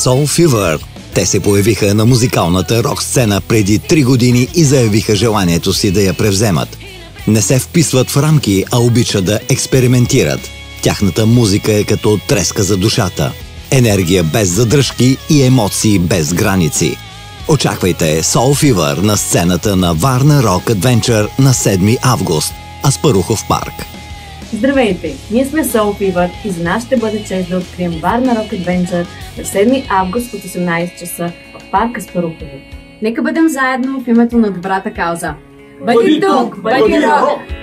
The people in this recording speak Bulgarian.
Soul Fever. Те се появиха на музикалната рок-сцена преди 3 години и заявиха желанието си да я превземат. Не се вписват в рамки, а обичат да експериментират. Тяхната музика е като треска за душата. Енергия без задръжки и емоции без граници. Очаквайте Soul Fever на сцената на Варна Rock Adventure на 7 август, Аспарухов парк. Здравейте! Ние сме Soul Fever и за нас ще бъде чест да открием Варна Rock Adventure на 7 август от 18 часа в парк Аспарухово. Нека бъдем заедно в името на добрата кауза. Бъди тук! Бъди рок!